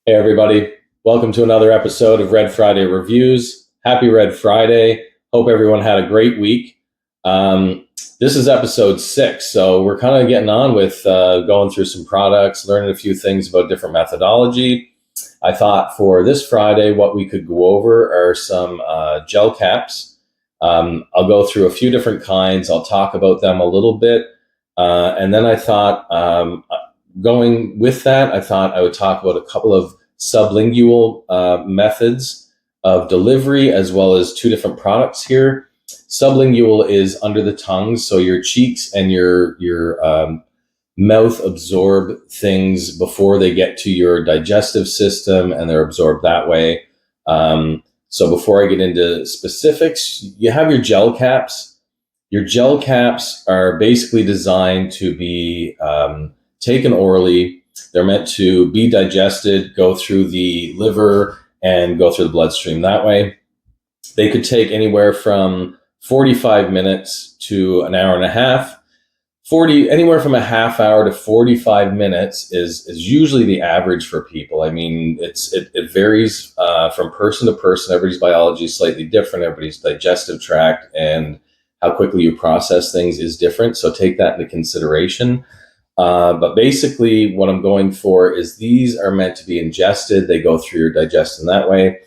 Hey, everybody. Welcome to another episode of Red Friday Reviews. Happy Red Friday. Hope everyone had a great week. This is episode 6, so we're kind of getting on with going through some products, learning a few things about different methodology. I thought for this Friday, what we could go over are some gel caps. I'll go through a few different kinds. I'll talk about them a little bit. And then I thought going with that, I thought I would talk about a couple of sublingual methods of delivery, as well as two different products here. Sublingual is under the tongue, so your cheeks and your mouth absorb things before they get to your digestive system, and they're absorbed that way. So before I get into specifics, you have your gel caps. Your gel caps are basically designed to be taken orally. They're meant to be digested, go through the liver, and go through the bloodstream that way. They could take anywhere from 45 minutes to an hour and a half. Anywhere from a half hour to 45 minutes is usually the average for people. I mean, it varies from person to person. Everybody's biology is slightly different. Everybody's digestive tract and how quickly you process things is different. So take that into consideration. But basically, what I'm going for is these are meant to be ingested. They go through your digestion that way.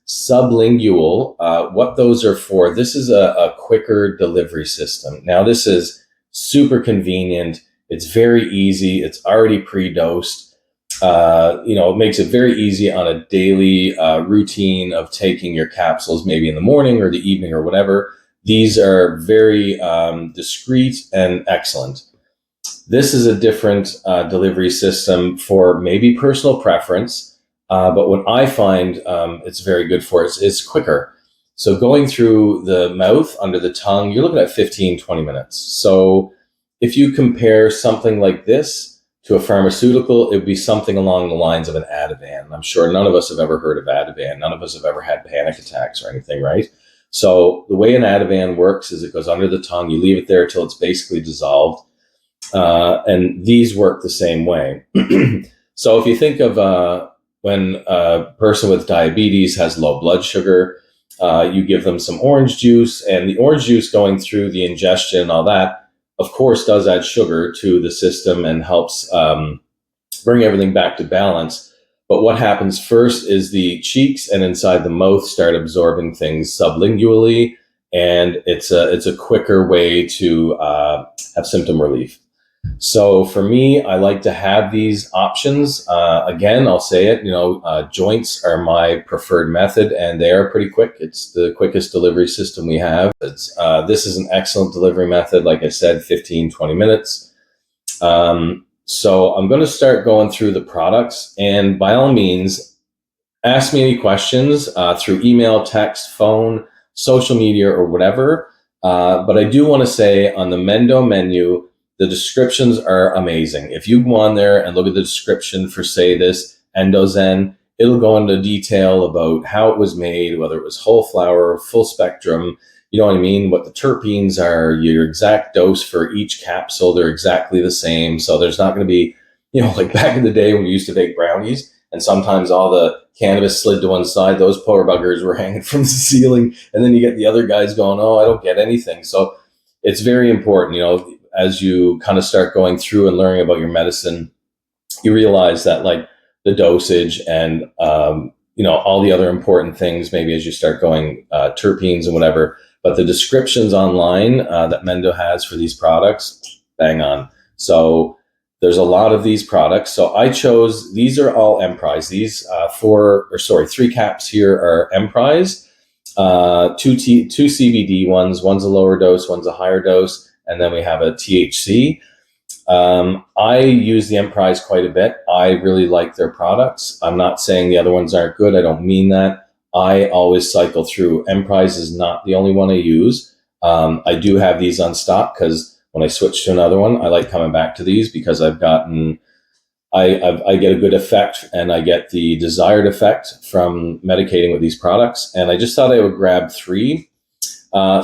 Sublingual, what those are for, this is a quicker delivery system. Now, this is super convenient. It's very easy. It's already pre-dosed. It makes it very easy on a daily routine of taking your capsules, maybe in the morning or the evening or whatever. These are very discreet and excellent. This is a different delivery system for maybe personal preference, but what I find it's very good for is quicker. So going through the mouth, under the tongue, you're looking at 15, 20 minutes. So if you compare something like this to a pharmaceutical, it would be something along the lines of an Ativan. I'm sure none of us have ever heard of Ativan. None of us have ever had panic attacks or anything, right? So the way an Ativan works is it goes under the tongue. You leave it there till it's basically dissolved. And these work the same way. So if you think of when a person with diabetes has low blood sugar, you give them some orange juice, and the orange juice going through the ingestion and all that, of course, does add sugar to the system and helps bring everything back to balance. But what happens first is the cheeks and inside the mouth start absorbing things sublingually, and it's a quicker way to have symptom relief. So for me, I like to have these options. Again, I'll say it, joints are my preferred method, and they are pretty quick. It's the quickest delivery system we have. This is an excellent delivery method. Like I said, 15, 20 minutes. So I'm going to start going through the products, and by all means, ask me any questions through email, text, phone, social media, or whatever. But I do want to say on the Mendo menu, the descriptions are amazing. If you go on there and look at the description for, say, this Endozen, it'll go into detail about how it was made, whether it was whole flower, full spectrum, you know what I mean, what the terpenes are, your exact dose for each capsule, they're exactly the same. So there's not going to be, like back in the day when we used to bake brownies, and sometimes all the cannabis slid to one side, those poor buggers were hanging from the ceiling, and then you get the other guys going, oh, I don't get anything. So it's very important, as you kind of start going through and learning about your medicine, you realize that like the dosage and, all the other important things, maybe as you start going terpenes and whatever, but the descriptions online that Mendo has for these products, bang on. So there's a lot of these products. So I chose, these are all Emprise. These 3 caps here are Emprise, two CBD ones. One's a lower dose, one's a higher dose. And then we have a THC. I use the Emprise quite a bit. I really like their products. I'm not saying the other ones aren't good. I don't mean that. I always cycle through. Emprise is not the only one I use. I do have these on stock because when I switch to another one, I like coming back to these because I get a good effect, and I get the desired effect from medicating with these products. And I just thought I would grab 3.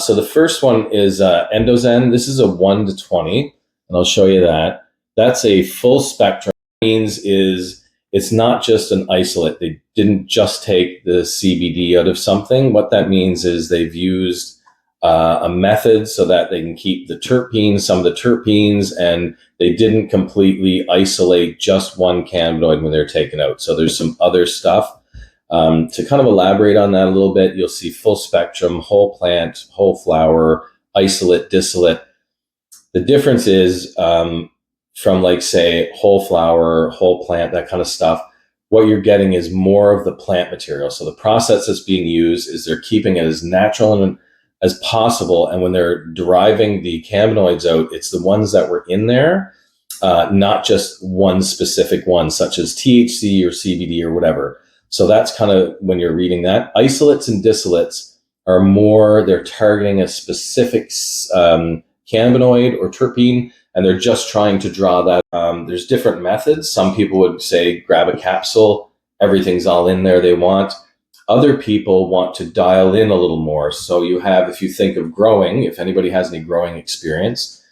So the first one is Endozen. This is a 1 to 20, and I'll show you that. That's a full spectrum. Means is it's not just an isolate. They didn't just take the CBD out of something. What that means is they've used a method so that they can keep the terpenes, some of the terpenes, and they didn't completely isolate just one cannabinoid when they're taken out. So there's some other stuff. To kind of elaborate on that a little bit, you'll see full spectrum, whole plant, whole flower, isolate, distillate. The difference is from, like, say, whole flower, whole plant, that kind of stuff, what you're getting is more of the plant material. So the process that's being used is they're keeping it as natural and as possible. And when they're deriving the cannabinoids out, it's the ones that were in there, not just one specific one, such as THC or CBD or whatever. So that's kind of when you're reading that. Isolates and distillates are more, they're targeting a specific cannabinoid or terpene, and they're just trying to draw that. There's different methods. Some people would say grab a capsule, everything's all in there they want. Other people want to dial in a little more. So you have, if you think of growing, if anybody has any growing experience,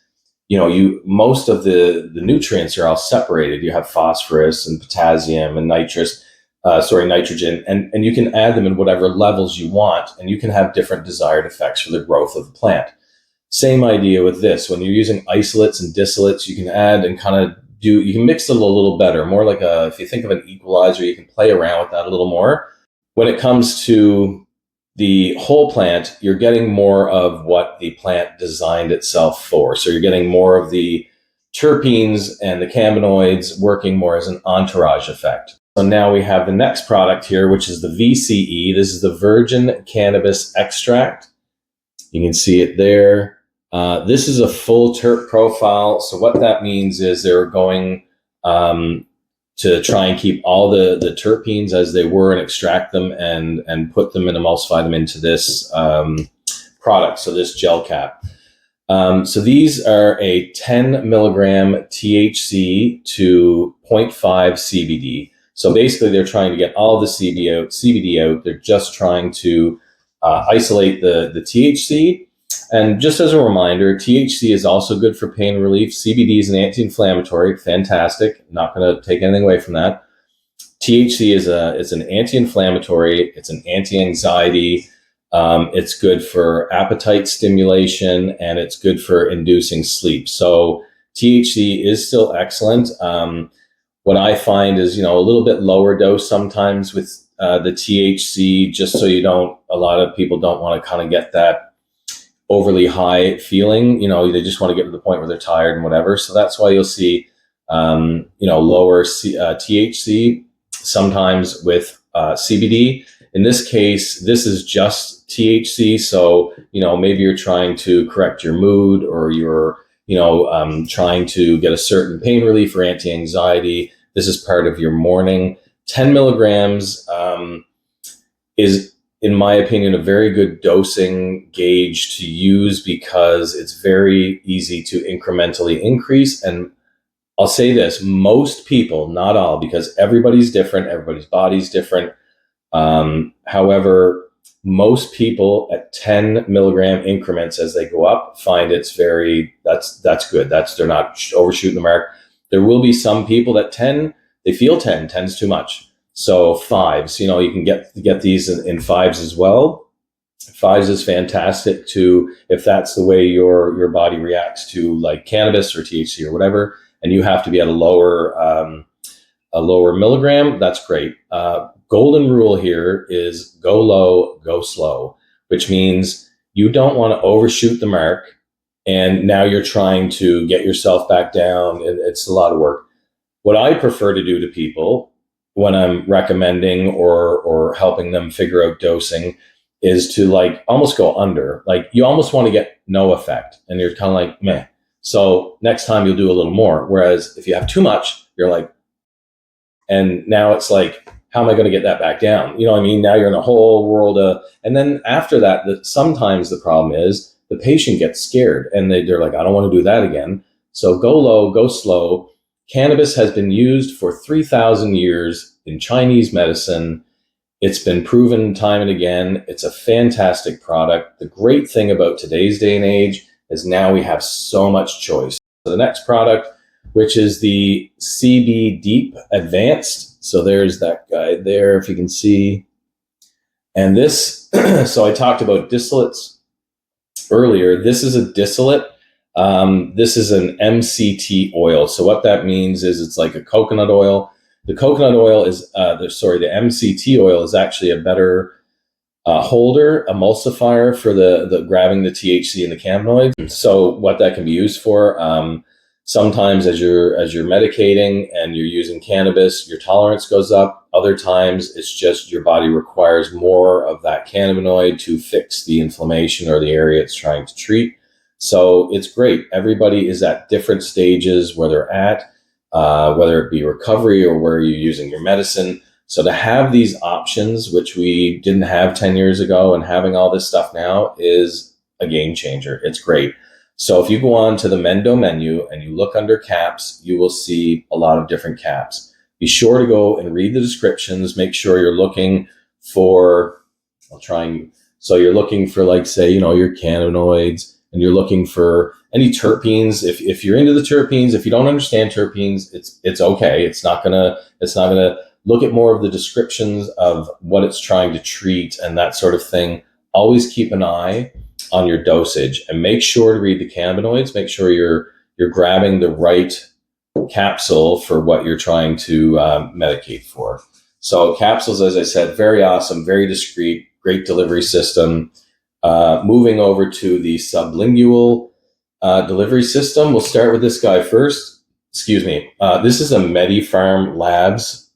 most of the nutrients are all separated. You have phosphorus and potassium and nitrogen, and you can add them in whatever levels you want, and you can have different desired effects for the growth of the plant. Same idea with this. When you're using isolates and distillates, you can add and you can mix it a little better, more like if you think of an equalizer, you can play around with that a little more. When it comes to the whole plant, you're getting more of what the plant designed itself for. So you're getting more of the terpenes and the cannabinoids working more as an entourage effect. So now we have the next product here, which is the VCE. This is the virgin cannabis extract. You can see it there. This is a full terp profile. So what that means is they're going to try and keep all the terpenes as they were and extract them and put them and emulsify them into this product, so this gel cap. So these are a 10 milligram THC to 0.5 CBD. So basically they're trying to get all the CBD out. They're just trying to isolate the THC. And just as a reminder, THC is also good for pain relief. CBD is an anti-inflammatory, fantastic. Not going to take anything away from that. THC is an anti-inflammatory. It's an anti-anxiety. It's good for appetite stimulation, and it's good for inducing sleep. So THC is still excellent. What I find is, a little bit lower dose sometimes with the THC, just so a lot of people don't want to kind of get that overly high feeling. They just want to get to the point where they're tired and whatever. So that's why you'll see, lower THC sometimes with CBD. In this case, this is just THC. So, maybe you're trying to correct your mood, or you're, trying to get a certain pain relief or anti-anxiety. This is part of your morning. 10 milligrams is, in my opinion, a very good dosing gauge to use, because it's very easy to incrementally increase. And I'll say this, most people, not all, because everybody's different, everybody's body's different. However, most people at 10 milligram increments as they go up find that's good. They're not overshooting the mark. There will be some people that they feel 10's too much. So 5s, you can get these in 5s as well. 5s is fantastic too, if that's the way your body reacts to, like, cannabis or THC or whatever, and you have to be at a lower milligram. That's great. Golden rule here is go low, go slow, which means you don't want to overshoot the mark, and now you're trying to get yourself back down. It's a lot of work. What I prefer to do to people when I'm recommending or helping them figure out dosing is to, like, almost go under. Like, you almost want to get no effect, and you're kind of like, meh. So next time you'll do a little more. Whereas if you have too much, you're like, and now it's like, how am I going to get that back down? You know what I mean? Now you're in a whole world of, and then after that, sometimes the problem is the patient gets scared and they're like, I don't want to do that again. So go low, go slow. Cannabis has been used for 3,000 years in Chinese medicine. It's been proven time and again. It's a fantastic product. The great thing about today's day and age is now we have so much choice. So the next product which is the CB Deep Advanced. So there's that guy there, if you can see. And this, so I talked about distillates earlier. This is a distillate. This is an MCT oil. So what that means is it's like a coconut oil. The coconut oil is, the MCT oil is actually a better holder, emulsifier for the grabbing the THC and the cannabinoids. So what that can be used for, sometimes as you're medicating and you're using cannabis, your tolerance goes up. Other times it's just your body requires more of that cannabinoid to fix the inflammation or the area it's trying to treat. So it's great. Everybody is at different stages where they're at, whether it be recovery or where you're using your medicine. So to have these options, which we didn't have 10 years ago, and having all this stuff now is a game changer. It's great. So if you go on to the Mendo menu and you look under caps, you will see a lot of different caps. Be sure to go and read the descriptions. Make sure you're looking for, so you're looking for, like, say, your cannabinoids, and you're looking for any terpenes. If you're into the terpenes, if you don't understand terpenes, it's okay. It's not gonna look at more of the descriptions of what it's trying to treat and that sort of thing. Always keep an eye on your dosage and make sure to read the cannabinoids. Make sure you're grabbing the right capsule for what you're trying to medicate for. So capsules, as I said, very awesome, very discreet, great delivery system. Moving over to the sublingual delivery system, we'll start with this guy first. Excuse me. This is a Medi Pharm Labs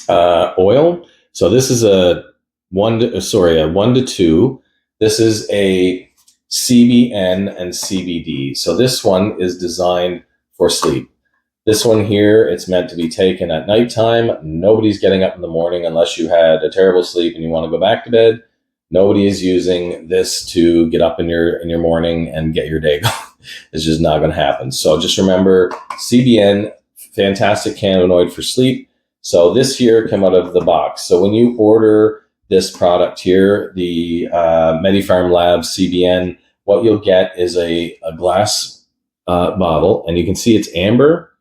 oil. So this is a 1 to 2. This is a CBN and CBD. So this one is designed for sleep. This one here, it's meant to be taken at nighttime. Nobody's getting up in the morning unless you had a terrible sleep and you want to go back to bed. Nobody is using this to get up in your morning and get your day going. It's just not going to happen. So just remember, CBN, fantastic cannabinoid for sleep. So this here came out of the box. So when you order this product here, the Medi Pharm Labs CBN, what you'll get is a glass bottle, and you can see it's amber.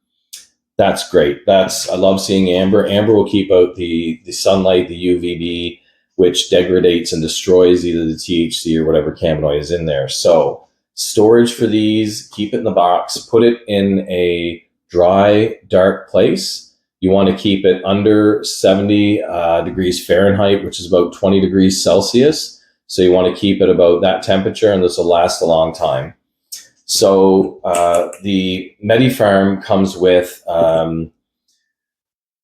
That's great. I love seeing amber. Amber will keep out the sunlight, the UVB, which degrades and destroys either the THC or whatever cannabinoid is in there. So storage for these, keep it in the box, put it in a dry, dark place. You want to keep it under 70 degrees Fahrenheit, which is about 20 degrees Celsius. So you want to keep it about that temperature, and this will last a long time. So the Medi Pharm comes with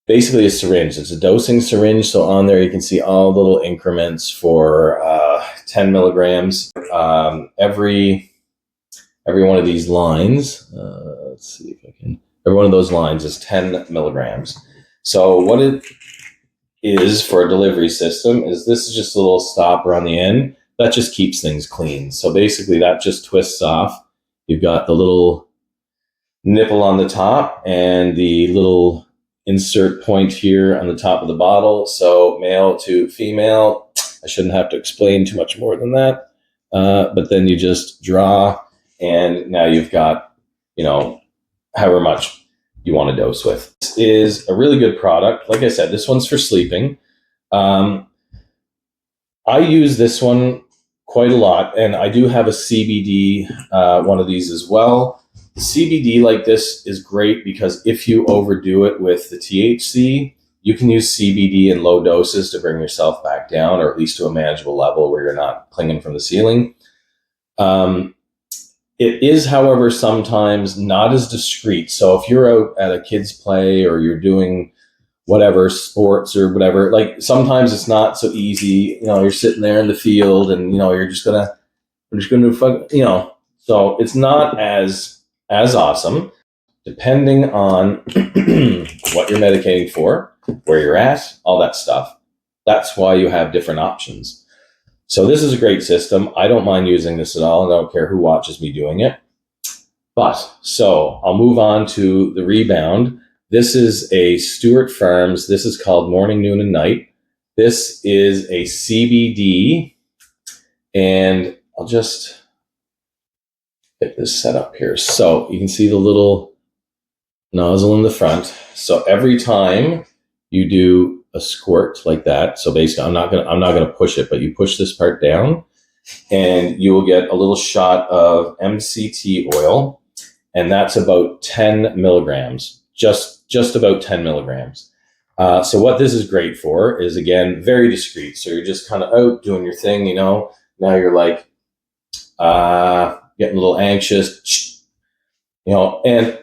basically a syringe. It's a dosing syringe. So on there you can see all the little increments for 10 milligrams. Every one of these lines, let's see if I can, every one of those lines is 10 milligrams. So what it is for a delivery system is this is just a little stopper on the end that just keeps things clean. So basically that just twists off. You've got the little nipple on the top and the little insert point here on the top of the bottle. So male to female. I shouldn't have to explain too much more than that. But then you just draw, and now you've got, however much you want to dose with. This is a really good product. Like I said, this one's for sleeping. I use this one quite a lot, and I do have a CBD one of these as well. The CBD like this is great because if you overdo it with the THC, you can use CBD in low doses to bring yourself back down, or at least to a manageable level where you're not clinging from the ceiling. It is, however, sometimes not as discreet. So if you're out at a kid's play or you're doing whatever, sports or whatever, like sometimes it's not so easy. You're sitting there in the field and, we're just going to, so it's not as awesome, depending on what you're medicating for, where you're at, all that stuff. That's why you have different options. So this is a great system. I don't mind using this at all, and I don't care who watches me doing it. But, so I'll move on to the Rebound. This is a Stewart Farms. This is called Morning, Noon, and Night. This is a CBD, and I'll just get this set up here. So you can see the little nozzle in the front. So every time you do a squirt like that, so basically I'm not gonna push it, but you push this part down and you will get a little shot of MCT oil, and that's about 10 milligrams, just about 10 milligrams. So what this is great for is, again, very discreet. So you're just kind of out doing your thing, now you're like getting a little anxious, and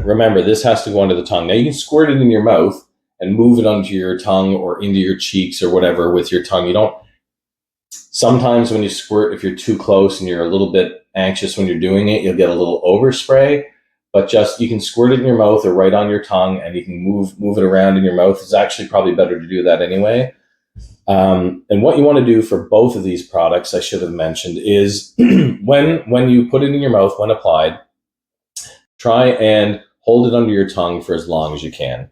remember, this has to go under the tongue. Now you can squirt it in your mouth and move it onto your tongue or into your cheeks or whatever with your tongue. Sometimes when you squirt, if you're too close and you're a little bit anxious when you're doing it, you'll get a little overspray. But you can squirt it in your mouth or right on your tongue, and you can move it around in your mouth. It's actually probably better to do that anyway. And what you want to do for both of these products, I should have mentioned, is when you put it in your mouth, when applied, try and hold it under your tongue for as long as you can.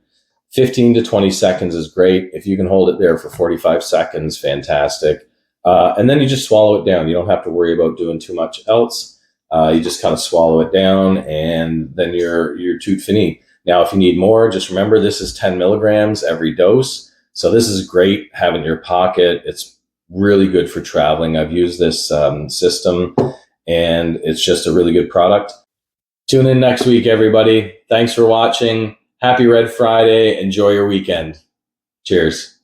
15 to 20 seconds is great. If you can hold it there for 45 seconds, fantastic. And then you just swallow it down. You don't have to worry about doing too much else. You just kind of swallow it down, and then you're tout fini. Now, if you need more, just remember this is 10 milligrams every dose. So this is great. Have it in your pocket. It's really good for traveling. I've used this system, and it's just a really good product. Tune in next week, everybody. Thanks for watching. Happy Red Friday. Enjoy your weekend. Cheers.